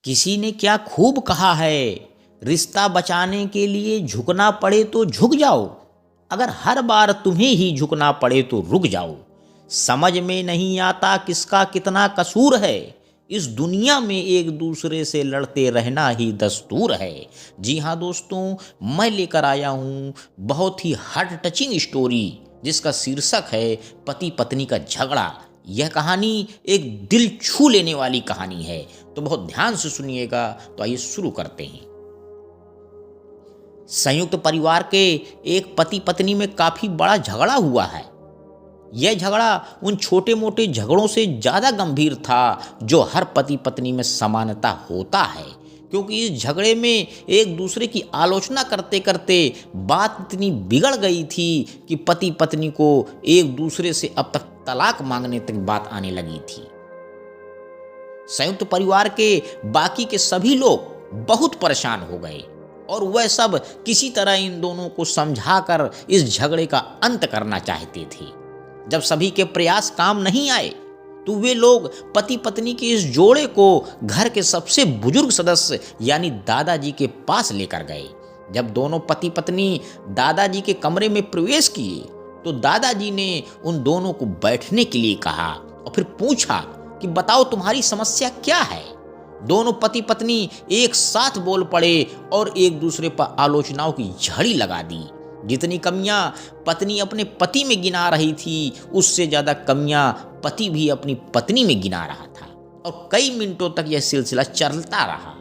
किसी ने क्या खूब कहा है, रिश्ता बचाने के लिए झुकना पड़े तो झुक जाओ, अगर हर बार तुम्हें ही झुकना पड़े तो रुक जाओ। समझ में नहीं आता किसका कितना कसूर है, इस दुनिया में एक दूसरे से लड़ते रहना ही दस्तूर है। जी हाँ दोस्तों, मैं लेकर आया हूँ बहुत ही हार्ट टचिंग स्टोरी जिसका शीर्षक है पति पत्नी का झगड़ा। यह कहानी एक दिल छू लेने वाली कहानी है, तो बहुत ध्यान से सुनिएगा। तो आइए शुरू करते हैं। संयुक्त परिवार के एक पति पत्नी में काफी बड़ा झगड़ा हुआ है। यह झगड़ा उन छोटे मोटे झगड़ों से ज़्यादा गंभीर था जो हर पति पत्नी में समानता होता है, क्योंकि इस झगड़े में एक दूसरे की आलोचना करते करते बात इतनी बिगड़ गई थी कि पति पत्नी को एक दूसरे से अब तक तलाक मांगने तक बात आने लगी थी। संयुक्त परिवार के बाकी के सभी लोग बहुत परेशान हो गए और वह सब किसी तरह इन दोनों को समझाकर इस झगड़े का अंत करना चाहते थे। जब सभी के प्रयास काम नहीं आए तो वे लोग पति पत्नी के इस जोड़े को घर के सबसे बुजुर्ग सदस्य यानी दादाजी के पास लेकर गए। जब दोनों पति पत्नी दादाजी के कमरे में प्रवेश किए तो दादाजी ने उन दोनों को बैठने के लिए कहा और फिर पूछा कि बताओ तुम्हारी समस्या क्या है। दोनों पति पत्नी एक साथ बोल पड़े और एक दूसरे पर आलोचनाओं की झड़ी लगा दी। जितनी कमियां पत्नी अपने पति में गिना रही थी, उससे ज्यादा कमियां पति भी अपनी पत्नी में गिना रहा था और कई मिनटों तक यह सिलसिला चलता रहा।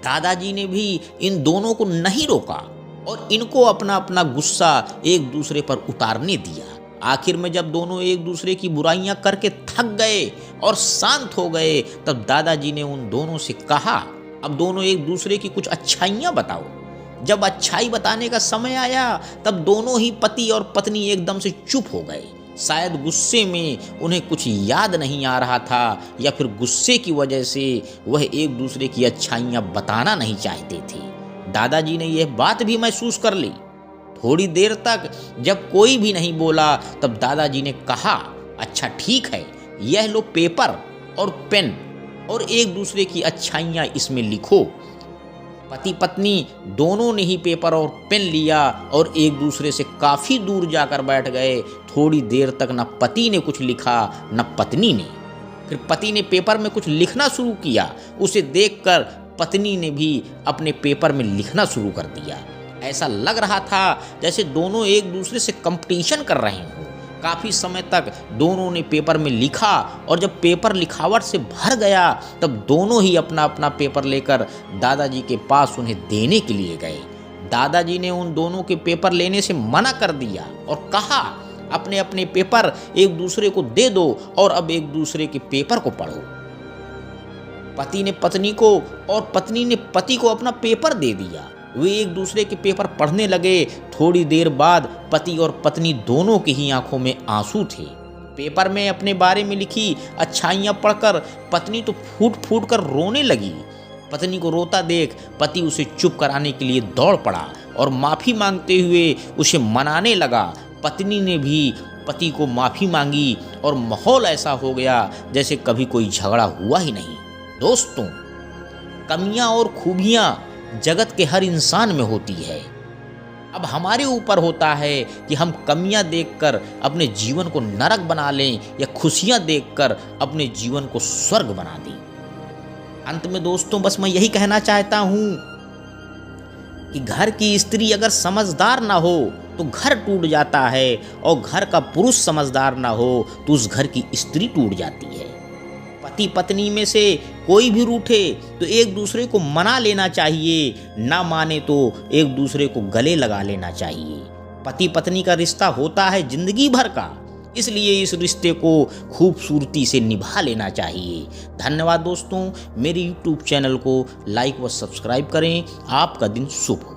दादाजी ने भी इन दोनों को नहीं रोका और इनको अपना अपना गुस्सा एक दूसरे पर उतारने दिया। आखिर में जब दोनों एक दूसरे की बुराइयां करके थक गए और शांत हो गए, तब दादाजी ने उन दोनों से कहा, अब दोनों एक दूसरे की कुछ अच्छाइयां बताओ। जब अच्छाई बताने का समय आया तब दोनों ही पति और पत्नी एकदम से चुप हो गए। शायद गुस्से में उन्हें कुछ याद नहीं आ रहा था या फिर गुस्से की वजह से वह एक दूसरे की अच्छाइयां बताना नहीं चाहते थे। दादाजी ने यह बात भी महसूस कर ली। थोड़ी देर तक जब कोई भी नहीं बोला तब दादाजी ने कहा, अच्छा ठीक है, यह लो पेपर और पेन और एक दूसरे की अच्छाइयां इसमें लिखो। पति पत्नी दोनों ने ही पेपर और पेन लिया और एक दूसरे से काफी दूर जाकर बैठ गए। थोड़ी देर तक न पति ने कुछ लिखा न पत्नी ने। फिर पति ने पेपर में कुछ लिखना शुरू किया। उसे देखकर पत्नी ने भी अपने पेपर में लिखना शुरू कर दिया। ऐसा लग रहा था जैसे दोनों एक दूसरे से कंपटीशन कर रहे हों। काफी समय तक दोनों ने पेपर में लिखा और जब पेपर लिखावट से भर गया तब दोनों ही अपना अपना पेपर लेकर दादाजी के पास उन्हें देने के लिए गए। दादाजी ने उन दोनों के पेपर लेने से मना कर दिया और कहा, अपने अपने पेपर एक दूसरे को दे दो और अब एक दूसरे के पेपर को पढ़ो। पति ने पत्नी को और पत्नी ने पति को अपना पेपर दे दिया। वे एक दूसरे के पेपर पढ़ने लगे। थोड़ी देर बाद पति और पत्नी दोनों की ही आंखों में आंसू थे। पेपर में अपने बारे में लिखी अच्छाइयां पढ़कर पत्नी तो फूट फूट कर रोने लगी। पत्नी को रोता देख पति उसे चुप कराने के लिए दौड़ पड़ा और माफ़ी मांगते हुए उसे मनाने लगा। पत्नी ने भी पति को माफ़ी मांगी और माहौल ऐसा हो गया जैसे कभी कोई झगड़ा हुआ ही नहीं। दोस्तों, कमियां और खूबियां जगत के हर इंसान में होती है। अब हमारे ऊपर होता है कि हम कमियां देखकर अपने जीवन को नरक बना लें या खुशियां देखकर अपने जीवन को स्वर्ग बना दें। अंत में दोस्तों, बस मैं यही कहना चाहता हूं कि घर की स्त्री अगर समझदार ना हो तो घर टूट जाता है और घर का पुरुष समझदार ना हो तो उस घर की स्त्री टूट जाती है। पति पत्नी में से कोई भी रूठे तो एक दूसरे को मना लेना चाहिए, ना माने तो एक दूसरे को गले लगा लेना चाहिए। पति पत्नी का रिश्ता होता है जिंदगी भर का, इसलिए इस रिश्ते को खूबसूरती से निभा लेना चाहिए। धन्यवाद दोस्तों, मेरे YouTube चैनल को लाइक व सब्सक्राइब करें। आपका दिन शुभ हो।